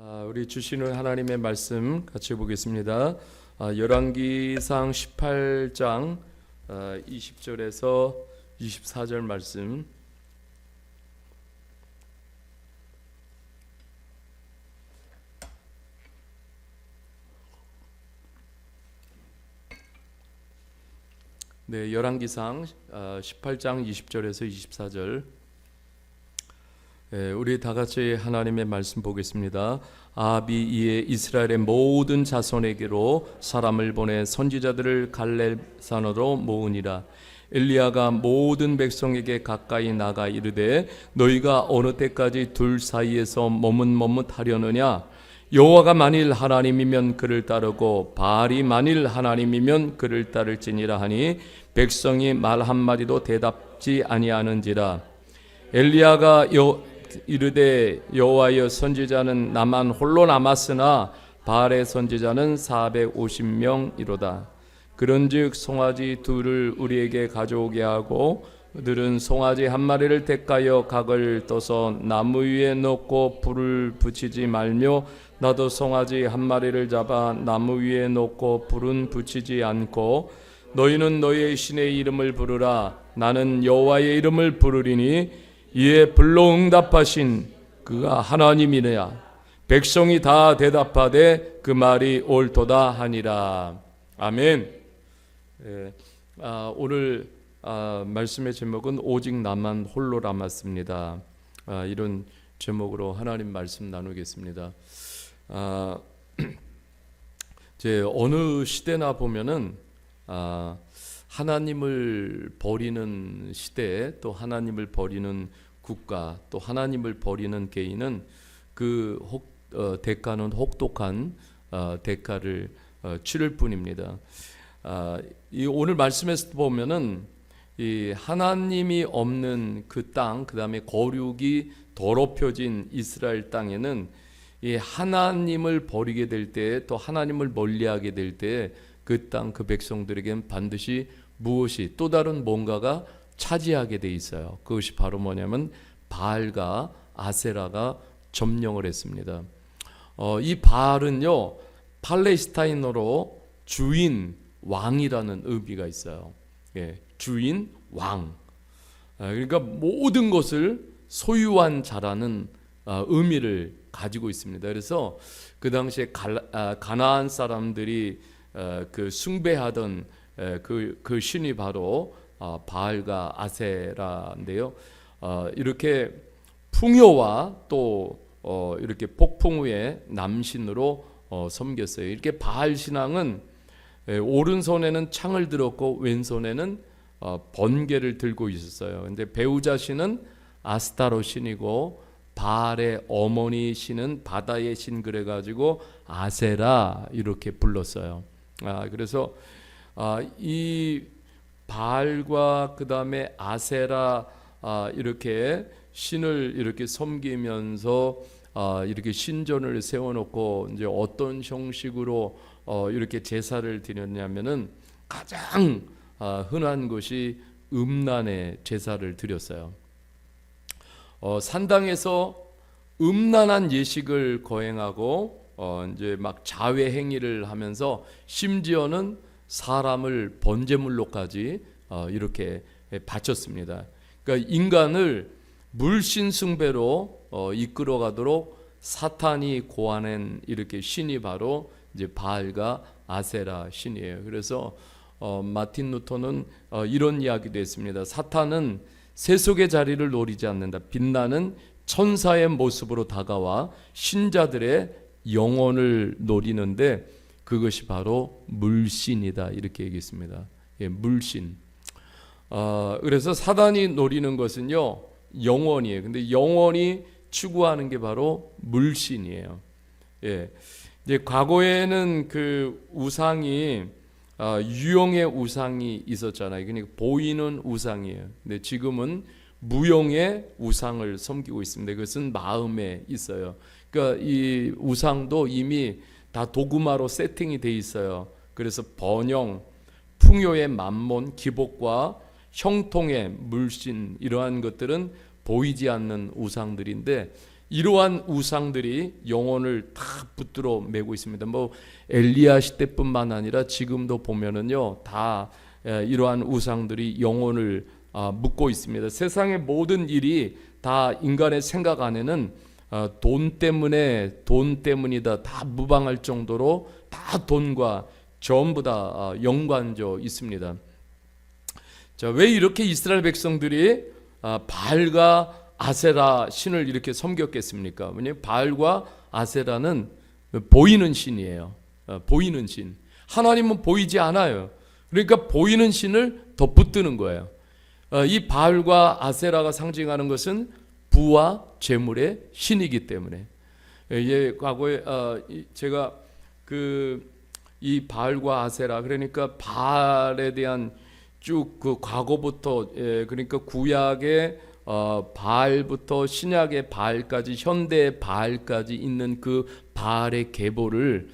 우리 주시는 하나님의 말씀 같이 보겠습니다. 열왕기상 18장 20절에서 24절 말씀. 네, 열왕기상 18장 20절에서 24절. 우리 다 같이 하나님의 말씀 보겠습니다. 아합이 이에 이스라엘의 모든 자손에게로 사람을 보내 선지자들을 갈렙산으로 모으니라. 엘리야가 모든 백성에게 가까이 나가 이르되 너희가 어느 때까지 둘 사이에서 머뭇머뭇하려느냐? 여호와가 만일 하나님이면 그를 따르고 바알이 만일 하나님이면 그를 따를지니라 하니 백성이 말 한마디도 대답지 아니하는지라. 엘리야가 이르되 여호와여, 선지자는 나만 홀로 남았으나 바알의 선지자는 450명이로다. 그런즉 송아지 둘을 우리에게 가져오게 하고 그들은 송아지 한 마리를 택하여 각을 떠서 나무 위에 놓고 불을 붙이지 말며 나도 송아지 한 마리를 잡아 나무 위에 놓고 불은 붙이지 않고 너희는 너희의 신의 이름을 부르라. 나는 여호와의 이름을 부르리니 이에 불로 응답하신 그가 하나님이냐? 백성이 다 대답하되 그 말이 옳도다 하니라. 아멘. 오늘 말씀의 제목은 오직 나만 홀로 남았습니다. 이런 제목으로 하나님 말씀 나누겠습니다. 어느 시대나 보면은 하나님을 버리는 시대, 또 하나님을 버리는 국가, 또 하나님을 버리는 개인은 대가는 혹독한 대가를 치를 뿐입니다. 이 오늘 말씀에서 보면은 이 하나님이 없는 그 땅, 그 다음에 거룩이 더럽혀진 이스라엘 땅에는 이 하나님을 버리게 될 때, 또 하나님을 멀리하게 될 때 그 땅, 그 백성들에게는 반드시 무엇이 또 다른 뭔가가 차지하게 돼 있어요. 그것이 바로 뭐냐면 바알과 아세라가 점령을 했습니다. 이 바알은요, 팔레스타인어로 주인, 왕이라는 의미가 있어요. 주인, 왕. 그러니까 모든 것을 소유한 자라는 의미를 가지고 있습니다. 그래서 그 당시에 가나안 사람들이 그 숭배하던 그 신이 바로 바알과 아세라인데요. 이렇게 풍요와 또 이렇게 폭풍 후에 남신으로 섬겼어요. 이렇게 바알 신앙은 오른손에는 창을 들었고 왼손에는 번개를 들고 있었어요. 근데 배우자 신은 아스타로 신이고 바알의 어머니 신은 바다의 신, 그래가지고 아세라 이렇게 불렀어요. 그래서 이 바알과 그 다음에 아세라 이렇게 신을 이렇게 섬기면서 이렇게 신전을 세워놓고 이제 어떤 형식으로 이렇게 제사를 드렸냐면은 가장 흔한 것이 음란의 제사를 드렸어요. 산당에서 음란한 예식을 거행하고 이제 막 자회 행위를 하면서 심지어는 사람을 번제물로까지 이렇게 바쳤습니다. 그러니까 인간을 물신 숭배로 이끌어가도록 사탄이 고안한 이렇게 신이 바로 이제 바알과 아세라 신이에요. 그래서 마틴 루터는 이런 이야기도 했습니다. 사탄은 세속의 자리를 노리지 않는다. 빛나는 천사의 모습으로 다가와 신자들의 영혼을 노리는데 그것이 바로 물신이다, 이렇게 얘기했습니다. 물신. 그래서 사단이 노리는 것은요, 영혼이에요. 근데 영혼이 추구하는 게 바로 물신이에요. 이제 과거에는 그 우상이 유형의 우상이 있었잖아요. 그러니까 보이는 우상이에요. 근데 지금은 무형의 우상을 섬기고 있습니다. 그것은 마음에 있어요. 그러니까 이 우상도 이미 다 도구마로 세팅이 돼 있어요. 그래서 번영, 풍요의 만몬, 기복과 형통의 물신, 이러한 것들은 보이지 않는 우상들인데 이러한 우상들이 영혼을 다 붙들어 매고 있습니다. 뭐 엘리야 시대뿐만 아니라 지금도 보면은요, 다 이러한 우상들이 영혼을 묶고 있습니다. 세상의 모든 일이 다 인간의 생각 안에는 돈 때문이다, 다 무방할 정도로 다 돈과 전부 다 연관져 있습니다. 자, 왜 이렇게 이스라엘 백성들이 바알과 아세라 신을 이렇게 섬겼겠습니까? 왜냐하면 바알과 아세라는 보이는 신이에요. 보이는 신. 하나님은 보이지 않아요. 그러니까 보이는 신을 더 붙드는 거예요. 이 바알과 아세라가 상징하는 것은 부와 재물의 신이기 때문에. 과거에 제가 이 바알과 아세라, 그러니까 바알에 대한 쭉 그 과거부터, 그러니까 구약의 바알부터 신약의 바알까지, 현대의 바알까지 있는 그 바알의 계보를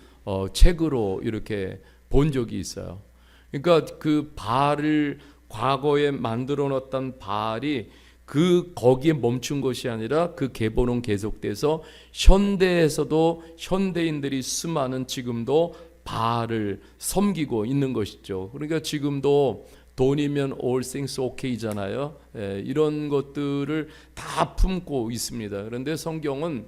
책으로 이렇게 본 적이 있어요. 그러니까 그 바알을 과거에 만들어 놨던 바알이 거기에 멈춘 것이 아니라 그 계보는 계속돼서 현대에서도 현대인들이 수많은 지금도 바알을 섬기고 있는 것이죠. 그러니까 지금도 돈이면 all things okay잖아요. 이런 것들을 다 품고 있습니다. 그런데 성경은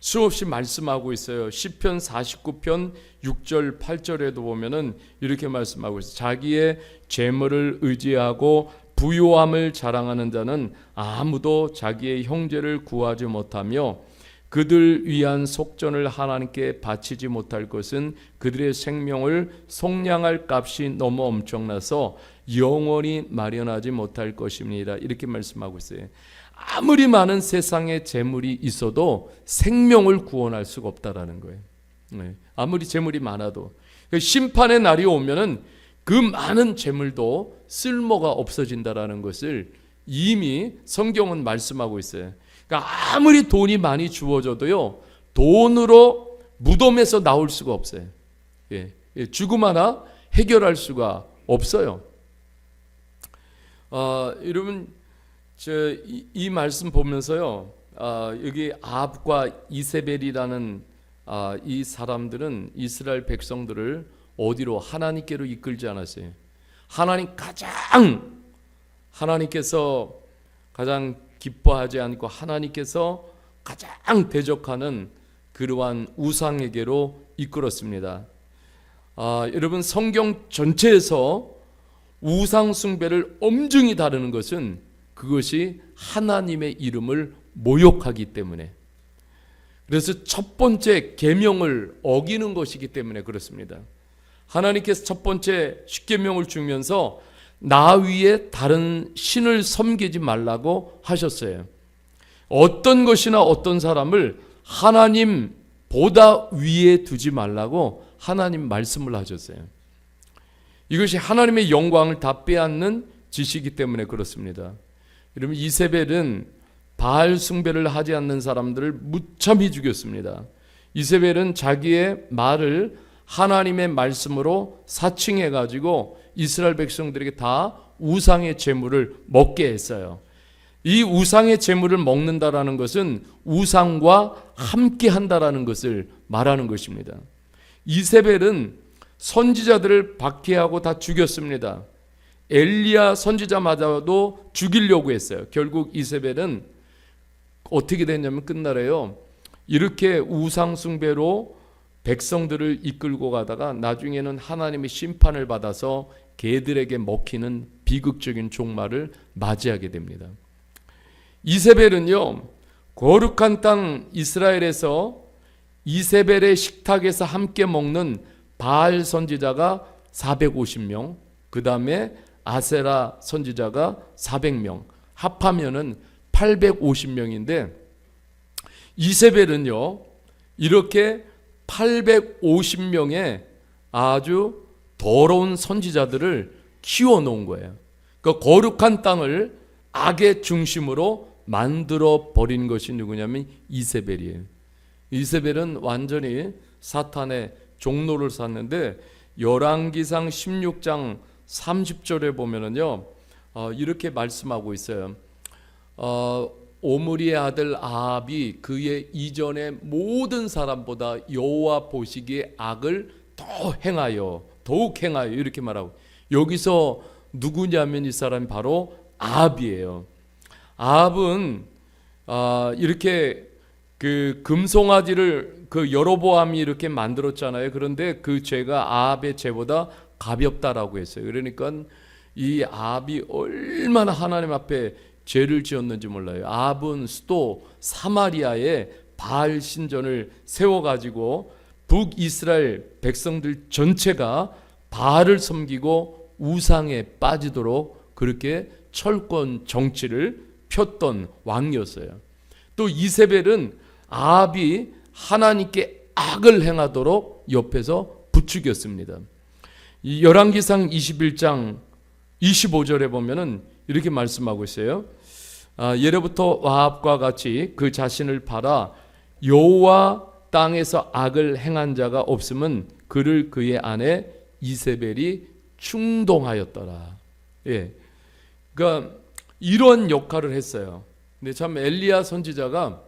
수없이 말씀하고 있어요. 시편 49편 6절 8절에도 보면은 이렇게 말씀하고 있어요. 자기의 재물을 의지하고 부요함을 자랑하는 자는 아무도 자기의 형제를 구하지 못하며 그들 위한 속전을 하나님께 바치지 못할 것은 그들의 생명을 속량할 값이 너무 엄청나서 영원히 마련하지 못할 것입니다. 이렇게 말씀하고 있어요. 아무리 많은 세상에 재물이 있어도 생명을 구원할 수가 없다라는 거예요. 아무리 재물이 많아도 심판의 날이 오면은 그 많은 재물도 쓸모가 없어진다라는 것을 이미 성경은 말씀하고 있어요. 그러니까 아무리 돈이 많이 주어져도요, 돈으로 무덤에서 나올 수가 없어요. 죽음 하나 해결할 수가 없어요. 여러분, 이 말씀 보면서요, 여기 아합과 이세벨이라는 이 사람들은 이스라엘 백성들을 어디로? 하나님께로 이끌지 않았어요. 하나님께서 가장 기뻐하지 않고 하나님께서 가장 대적하는 그러한 우상에게로 이끌었습니다. 여러분, 성경 전체에서 우상 숭배를 엄중히 다루는 것은 그것이 하나님의 이름을 모욕하기 때문에, 그래서 첫 번째 계명을 어기는 것이기 때문에 그렇습니다. 하나님께서 첫 번째 십계명을 주면서 나 위에 다른 신을 섬기지 말라고 하셨어요. 어떤 것이나 어떤 사람을 하나님보다 위에 두지 말라고 하나님 말씀을 하셨어요. 이것이 하나님의 영광을 다 빼앗는 짓이기 때문에 그렇습니다. 여러분, 이세벨은 바알 숭배를 하지 않는 사람들을 무참히 죽였습니다. 이세벨은 자기의 말을 하나님의 말씀으로 사칭해 가지고 이스라엘 백성들에게 다 우상의 제물을 먹게 했어요. 이 우상의 제물을 먹는다라는 것은 우상과 함께 한다라는 것을 말하는 것입니다. 이세벨은 선지자들을 박해하고 다 죽였습니다. 엘리야 선지자마저도 죽이려고 했어요. 결국 이세벨은 어떻게 됐냐면 끝날에요, 이렇게 우상 숭배로 백성들을 이끌고 가다가 나중에는 하나님의 심판을 받아서 개들에게 먹히는 비극적인 종말을 맞이하게 됩니다. 이세벨은요, 거룩한 땅 이스라엘에서 이세벨의 식탁에서 함께 먹는 바알 선지자가 450명, 그 다음에 아세라 선지자가 400명, 합하면은 850명인데 이세벨은요, 이렇게 850명의 아주 더러운 선지자들을 키워놓은 거예요. 그 거룩한 땅을 악의 중심으로 만들어 버린 것이 누구냐면 이세벨이에요. 이세벨은 완전히 사탄의 종로를 샀는데 열왕기상 16장 30절에 보면은요, 이렇게 말씀하고 있어요. 오므리의 아들 아합이 그의 이전의 모든 사람보다 여호와 보시기에 악을 더 행하여 더욱 행하여 이렇게 말하고, 여기서 누구냐면 이 사람이 바로 아합이에요. 아합은 이렇게 그 금송아지를 그 여로보암이 이렇게 만들었잖아요. 그런데 그 죄가 아합의 죄보다 가볍다라고 했어요. 그러니까 이 아합이 얼마나 하나님 앞에 죄를 지었는지 몰라요. 아합은 수도 사마리아에 바알 신전을 세워가지고 북이스라엘 백성들 전체가 바알을 섬기고 우상에 빠지도록 그렇게 철권 정치를 폈던 왕이었어요. 또 이세벨은 아합이 하나님께 악을 행하도록 옆에서 부추겼습니다. 이 열왕기상 21장 25절에 보면은 이렇게 말씀하고 있어요. 예로부터 아합과 같이 그 자신을 팔아 여호와 땅에서 악을 행한 자가 없음은 그를 그의 아내 이세벨이 충동하였더라. 예, 그러니까 이런 역할을 했어요. 근데 참 엘리야 선지자가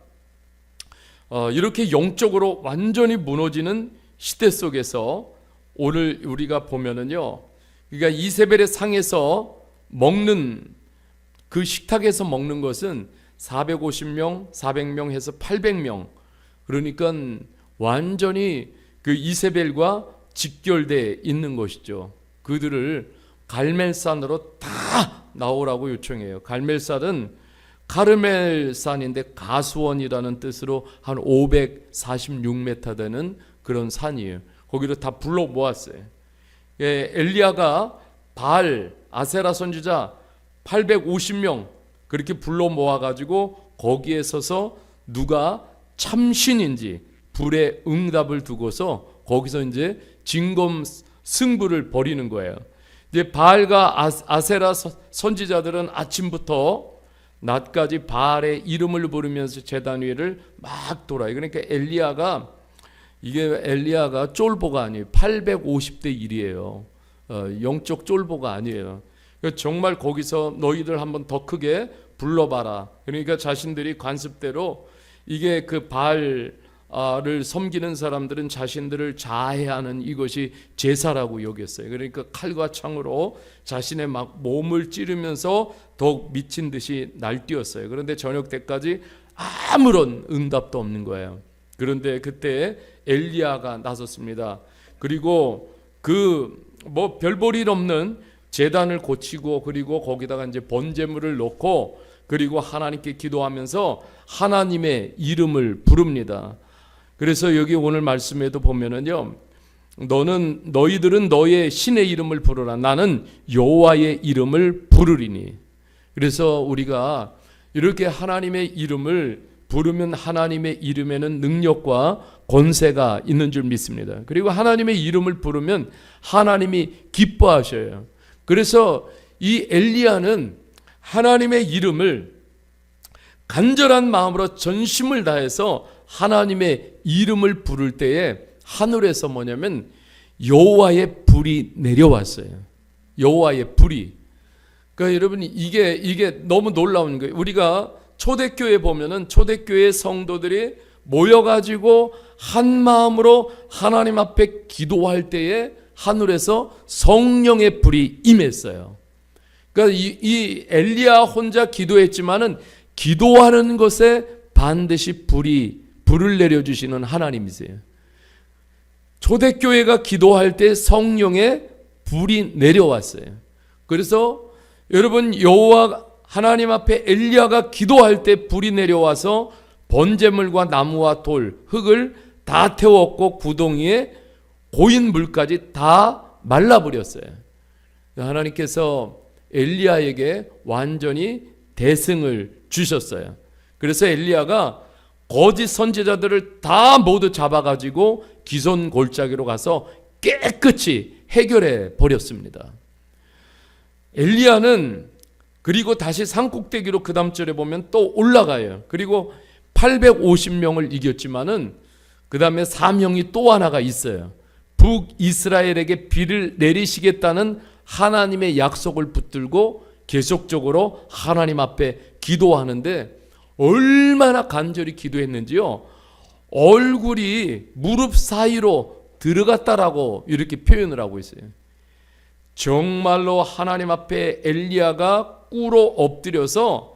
이렇게 영적으로 완전히 무너지는 시대 속에서 오늘 우리가 보면은요, 그러니까 이세벨의 상에서 먹는 그 식탁에서 먹는 것은 450명, 400명 해서 800명. 그러니까 완전히 그 이세벨과 직결되어 있는 것이죠. 그들을 갈멜산으로 다 나오라고 요청해요. 갈멜산은 카르멜산인데 가수원이라는 뜻으로 한 546m 되는 그런 산이에요. 거기를 다 불러 모았어요. 엘리야가 바알, 아세라 선지자 850명 그렇게 불러 모아가지고 거기에 서서 누가 참신인지 불의 응답을 두고서 거기서 이제 진검 승부를 벌이는 거예요. 이제 바알과 아세라 선지자들은 아침부터 낮까지 바알의 이름을 부르면서 제단 위를 막 돌아요. 그러니까 엘리야가 쫄보가 아니에요. 850대 1이에요. 영적 쫄보가 아니에요. 정말 거기서 너희들 한번 더 크게 불러봐라. 그러니까 자신들이 관습대로 이게 그 바알을 섬기는 사람들은 자신들을 자해하는 이것이 제사라고 여겼어요. 그러니까 칼과 창으로 자신의 막 몸을 찌르면서 더욱 미친 듯이 날뛰었어요. 그런데 저녁 때까지 아무런 응답도 없는 거예요. 그런데 그때 엘리야가 나섰습니다. 그리고 그 뭐 별볼 일 없는 제단을 고치고 그리고 거기다가 이제 번제물을 넣고 그리고 하나님께 기도하면서 하나님의 이름을 부릅니다. 그래서 여기 오늘 말씀에도 보면은요, 너희들은 너의 신의 이름을 부르라. 나는 여호와의 이름을 부르리니. 그래서 우리가 이렇게 하나님의 이름을 부르면 하나님의 이름에는 능력과 권세가 있는 줄 믿습니다. 그리고 하나님의 이름을 부르면 하나님이 기뻐하셔요. 그래서 이 엘리야는 하나님의 이름을 간절한 마음으로 전심을 다해서 하나님의 이름을 부를 때에 하늘에서 뭐냐면 여호와의 불이 내려왔어요. 여호와의 불이. 그러니까 여러분 이게 너무 놀라운 거예요. 우리가 초대교회 보면은 초대교회 성도들이 모여가지고 한 마음으로 하나님 앞에 기도할 때에 하늘에서 성령의 불이 임했어요. 그러니까 이 엘리야 혼자 기도했지만은 기도하는 것에 반드시 불을 내려주시는 하나님이세요. 초대교회가 기도할 때 성령의 불이 내려왔어요. 그래서 여러분 여호와 하나님 앞에 엘리야가 기도할 때 불이 내려와서 번제물과 나무와 돌, 흙을 다 태웠고 구덩이에 고인 물까지 다 말라버렸어요. 하나님께서 엘리야에게 완전히 대승을 주셨어요. 그래서 엘리야가 거짓 선지자들을 다 모두 잡아가지고 기손 골짜기로 가서 깨끗이 해결해 버렸습니다. 엘리야는 그리고 다시 산꼭대기로 그 다음 절에 보면 또 올라가요. 그리고 850명을 이겼지만은 그 다음에 사명이 또 하나가 있어요. 북이스라엘에게 비를 내리시겠다는 하나님의 약속을 붙들고 계속적으로 하나님 앞에 기도하는데 얼마나 간절히 기도했는지요. 얼굴이 무릎 사이로 들어갔다라고 이렇게 표현을 하고 있어요. 정말로 하나님 앞에 엘리야가 꿇어 엎드려서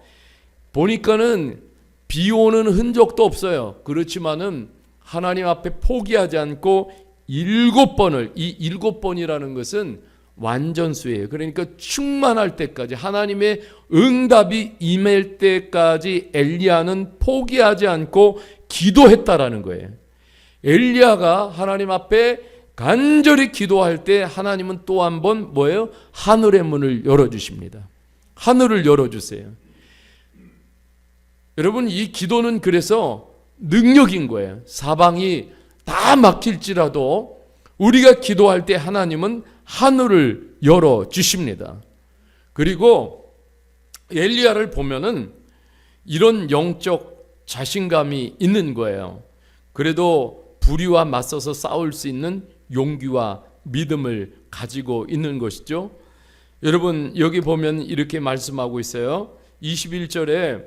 보니까는 비 오는 흔적도 없어요. 그렇지만은 하나님 앞에 포기하지 않고 7번을, 이 7번이라는 것은 완전수예요. 그러니까 충만할 때까지, 하나님의 응답이 임할 때까지 엘리야는 포기하지 않고 기도했다라는 거예요. 엘리야가 하나님 앞에 간절히 기도할 때 하나님은 또 한 번 뭐예요? 하늘의 문을 열어주십니다. 하늘을 열어주세요. 여러분, 이 기도는 그래서 능력인 거예요. 사방이 다 막힐지라도 우리가 기도할 때 하나님은 하늘을 열어주십니다. 그리고 엘리야를 보면은 이런 영적 자신감이 있는 거예요. 그래도 불의와 맞서서 싸울 수 있는 용기와 믿음을 가지고 있는 것이죠. 여러분, 여기 보면 이렇게 말씀하고 있어요. 21절에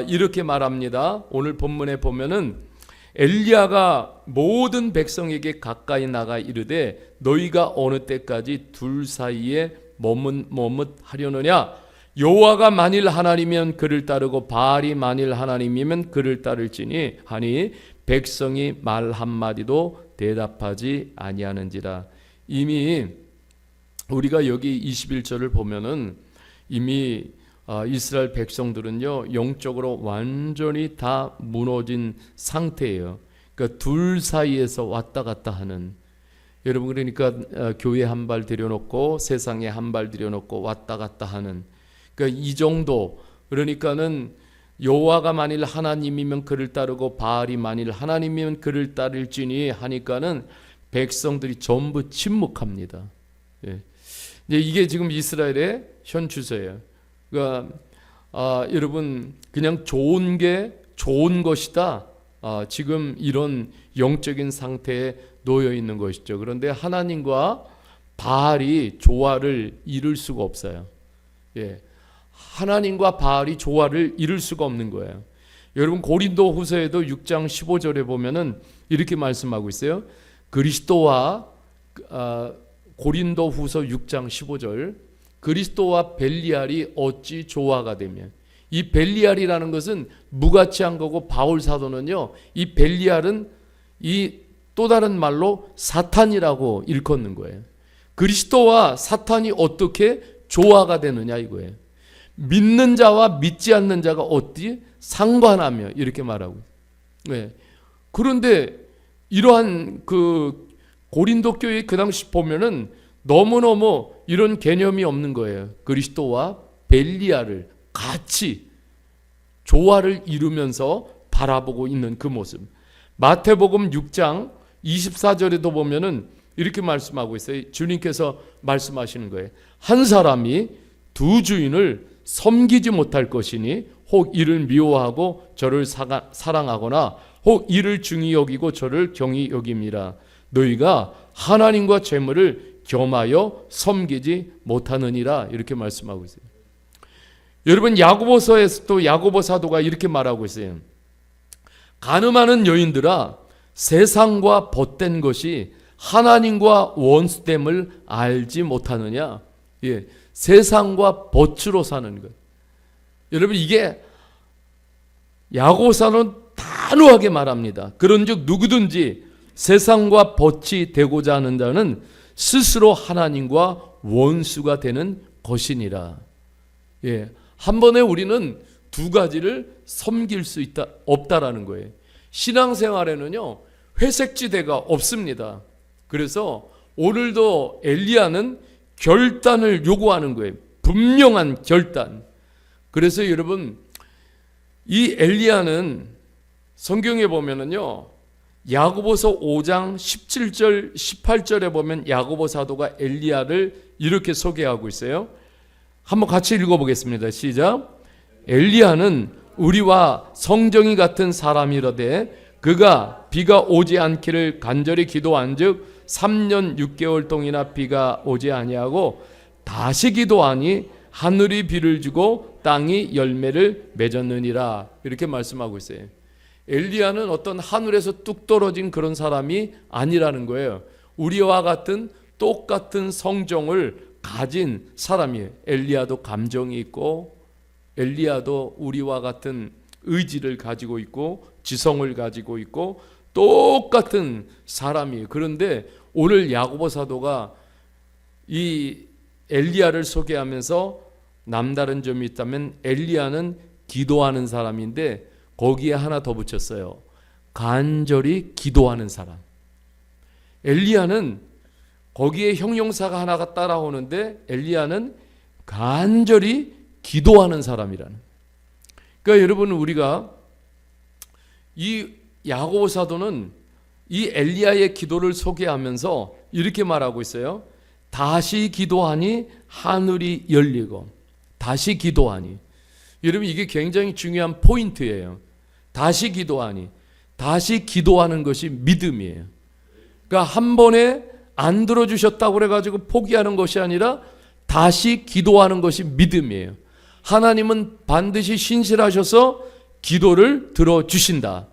이렇게 말합니다. 오늘 본문에 보면은 엘리야가 모든 백성에게 가까이 나가 이르되 너희가 어느 때까지 둘 사이에 머뭇하려느냐? 여호와가 만일 하나님이면 그를 따르고 바알이 만일 하나님이면 그를 따를지니 하니 백성이 말 한마디도 대답하지 아니하는지라. 이미 우리가 여기 21절을 보면은 이미 이스라엘 백성들은요, 영적으로 완전히 다 무너진 상태예요. 그러니까 둘 사이에서 왔다 갔다 하는, 여러분, 그러니까 교회 한 발 들여놓고 세상에 한 발 들여놓고 왔다 갔다 하는, 그러니까 이 정도. 그러니까는 여호와가 만일 하나님이면 그를 따르고 바알이 만일 하나님이면 그를 따를지니 하니까는 백성들이 전부 침묵합니다. 예. 이게 지금 이스라엘의 현 추세예요. 그러니까 여러분, 그냥 좋은 게 좋은 것이다. 지금 이런 영적인 상태에 놓여 있는 것이죠. 그런데 하나님과 바알이 조화를 이룰 수가 없어요. 예. 하나님과 바알이 조화를 이룰 수가 없는 거예요. 여러분, 고린도후서에도 6장 15절에 보면은 이렇게 말씀하고 있어요. 그리스도와 고린도후서 6장 15절, 그리스도와 벨리알이 어찌 조화가 되면, 이 벨리알이라는 것은 무가치한 거고, 바울 사도는요, 이 벨리알은 이 또 다른 말로 사탄이라고 일컫는 거예요. 그리스도와 사탄이 어떻게 조화가 되느냐 이거예요. 믿는 자와 믿지 않는 자가 어디 상관하며, 이렇게 말하고. 네. 그런데 이러한 그 고린도 교회 그 당시 보면은 너무너무 이런 개념이 없는 거예요. 그리스도와 벨리알을 같이 조화를 이루면서 바라보고 있는 그 모습. 마태복음 6장 24절에도 보면은 이렇게 말씀하고 있어요. 주님께서 말씀하시는 거예요. 한 사람이 두 주인을 섬기지 못할 것이니 혹 이를 미워하고 저를 사랑하거나 혹 이를 중히 여기고 저를 경히 여김이라. 너희가 하나님과 재물을 겸하여 섬기지 못하느니라. 이렇게 말씀하고 있어요. 여러분, 야고보서에서도 야고보 사도가 이렇게 말하고 있어요. 가늠하는 여인들아, 세상과 벗된 것이 하나님과 원수됨을 알지 못하느냐. 예, 세상과 벗으로 사는 것. 여러분, 이게 야고보서는 단호하게 말합니다. 그런즉 누구든지 세상과 벗이 되고자 하는 자는 스스로 하나님과 원수가 되는 것이니라. 예, 한 번에 우리는 두 가지를 섬길 수 없다라는 거예요. 신앙생활에는요, 회색지대가 없습니다. 그래서 오늘도 엘리야는 결단을 요구하는 거예요. 분명한 결단. 그래서 여러분, 이 엘리야는 성경에 보면은요, 야고보서 5장 17절 18절에 보면 야고보 사도가 엘리야를 이렇게 소개하고 있어요. 한번 같이 읽어보겠습니다. 시작. 엘리야는 우리와 성정이 같은 사람이라되 그가 비가 오지 않기를 간절히 기도한즉 3년 6개월 동이나 비가 오지 아니하고 다시 기도하니 하늘이 비를 주고 땅이 열매를 맺었느니라. 이렇게 말씀하고 있어요. 엘리야는 어떤 하늘에서 뚝 떨어진 그런 사람이 아니라는 거예요. 우리와 같은 똑같은 성정을 가진 사람이에요. 엘리야도 감정이 있고, 엘리야도 우리와 같은 의지를 가지고 있고, 지성을 가지고 있고, 똑같은 사람이에요. 그런데 오늘 야고보 사도가 이 엘리야를 소개하면서 남다른 점이 있다면, 엘리야는 기도하는 사람인데 거기에 하나 더 붙였어요. 간절히 기도하는 사람. 엘리야는 거기에 형용사가 하나가 따라오는데, 엘리야는 간절히 기도하는 사람이라는. 그러니까 여러분, 우리가 이 야고보 사도는 이 엘리야의 기도를 소개하면서 이렇게 말하고 있어요. 다시 기도하니 하늘이 열리고. 다시 기도하니. 여러분, 이게 굉장히 중요한 포인트예요. 다시 기도하니. 다시 기도하는 것이 믿음이에요. 그러니까 한 번에 안 들어주셨다고 그래가지고 포기하는 것이 아니라 다시 기도하는 것이 믿음이에요. 하나님은 반드시 신실하셔서 기도를 들어주신다.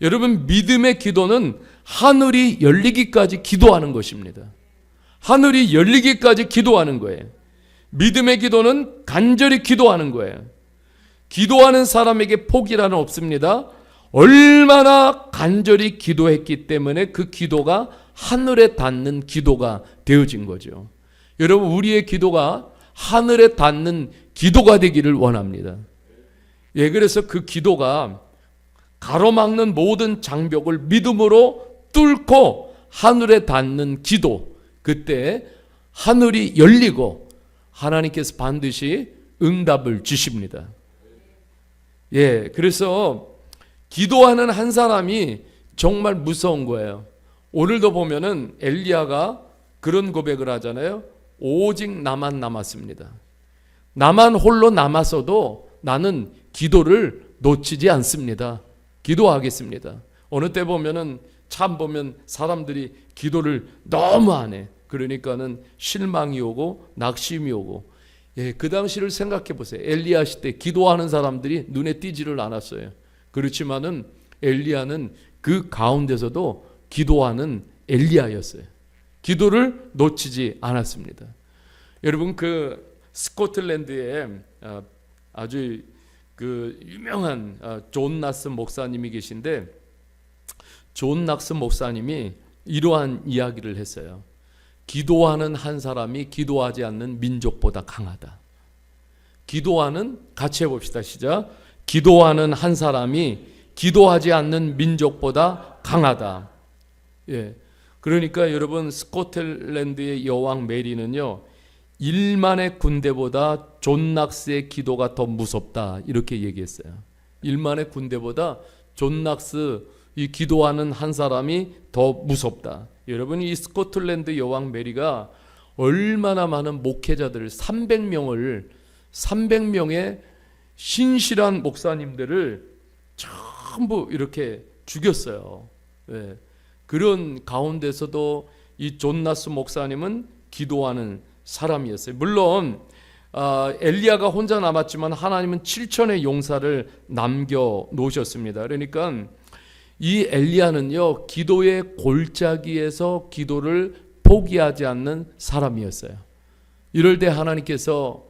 여러분, 믿음의 기도는 하늘이 열리기까지 기도하는 것입니다. 하늘이 열리기까지 기도하는 거예요. 믿음의 기도는 간절히 기도하는 거예요. 기도하는 사람에게 포기라는 없습니다. 얼마나 간절히 기도했기 때문에 그 기도가 하늘에 닿는 기도가 되어진 거죠. 여러분, 우리의 기도가 하늘에 닿는 기도가 되기를 원합니다. 예, 그래서 그 기도가 가로막는 모든 장벽을 믿음으로 뚫고 하늘에 닿는 기도, 그때 하늘이 열리고 하나님께서 반드시 응답을 주십니다. 예, 그래서 기도하는 한 사람이 정말 무서운 거예요. 오늘도 보면은 엘리야가 그런 고백을 하잖아요. 오직 나만 남았습니다. 나만 홀로 남았어도 나는 기도를 놓치지 않습니다. 기도하겠습니다. 어느 때 보면은 참 보면 사람들이 기도를 너무 안 해. 그러니까는 실망이 오고 낙심이 오고. 예, 그 당시를 생각해 보세요. 엘리야 시대 기도하는 사람들이 눈에 띄지를 않았어요. 그렇지만은 엘리야는 그 가운데서도 기도하는 엘리야였어요. 기도를 놓치지 않았습니다. 여러분, 그 스코틀랜드에 아주 그 유명한 존 낙스 목사님이 계신데, 존 낙스 목사님이 이러한 이야기를 했어요. 기도하는 한 사람이 기도하지 않는 민족보다 강하다. 기도하는, 같이 해봅시다. 시작. 기도하는 한 사람이 기도하지 않는 민족보다 강하다. 예. 그러니까 여러분, 스코틀랜드의 여왕 메리는요, 1만의 군대보다 존 낙스의 기도가 더 무섭다, 이렇게 얘기했어요. 1만의 군대보다 존 낙스 이 기도하는 한 사람이 더 무섭다. 여러분, 이 스코틀랜드 여왕 메리가 얼마나 많은 목회자들을 300명의 신실한 목사님들을 전부 이렇게 죽였어요. 네. 그런 가운데서도 이 존 낙스 목사님은 기도하는 사람이었어요. 물론 엘리야가 혼자 남았지만 하나님은 7천의 용사를 남겨 놓으셨습니다. 그러니까 이 엘리야는요, 기도의 골짜기에서 기도를 포기하지 않는 사람이었어요. 이럴 때 하나님께서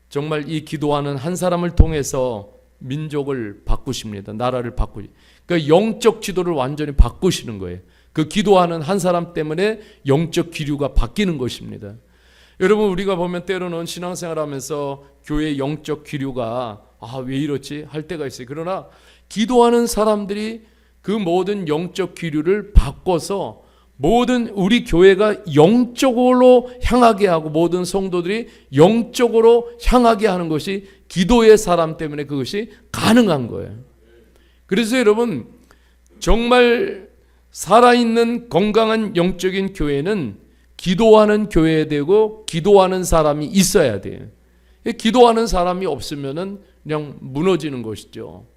정말 이 기도하는 한 사람을 통해서 민족을 바꾸십니다. 나라를 바꾸십니다. 그러니까 영적 지도를 완전히 바꾸시는 거예요. 그 기도하는 한 사람 때문에 영적 기류가 바뀌는 것입니다. 여러분, 우리가 보면 때로는 신앙생활하면서 교회의 영적 기류가 왜 이렇지 할 때가 있어요. 그러나 기도하는 사람들이 그 모든 영적 기류를 바꿔서 모든 우리 교회가 영적으로 향하게 하고 모든 성도들이 영적으로 향하게 하는 것이 기도의 사람 때문에 그것이 가능한 거예요. 그래서 여러분, 정말 살아있는 건강한 영적인 교회는 기도하는 교회 되고 기도하는 사람이 있어야 돼요. 기도하는 사람이 없으면은 그냥 무너지는 것이죠.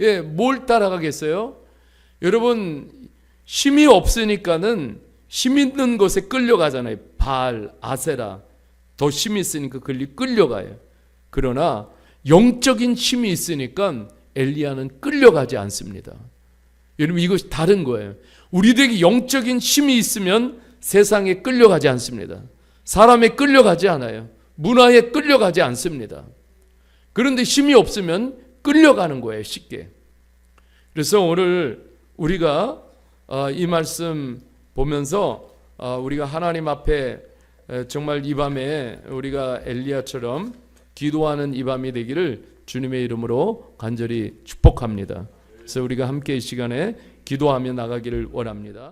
예, 뭘 따라가겠어요? 여러분, 힘이 없으니까는 힘 있는 것에 끌려가잖아요. 바알, 아세라. 더 힘이 있으니까 끌려가요. 그러나 영적인 힘이 있으니까 엘리야는 끌려가지 않습니다. 여러분, 이것이 다른 거예요. 우리들에게 영적인 힘이 있으면 세상에 끌려가지 않습니다. 사람에 끌려가지 않아요. 문화에 끌려가지 않습니다. 그런데 힘이 없으면 끌려가는 거예요, 쉽게. 그래서 오늘 우리가 이 말씀 보면서 우리가 하나님 앞에 정말 이 밤에 우리가 엘리야처럼 기도하는 이 밤이 되기를 주님의 이름으로 간절히 축복합니다. 그래서 우리가 함께 이 시간에 기도하며 나가기를 원합니다.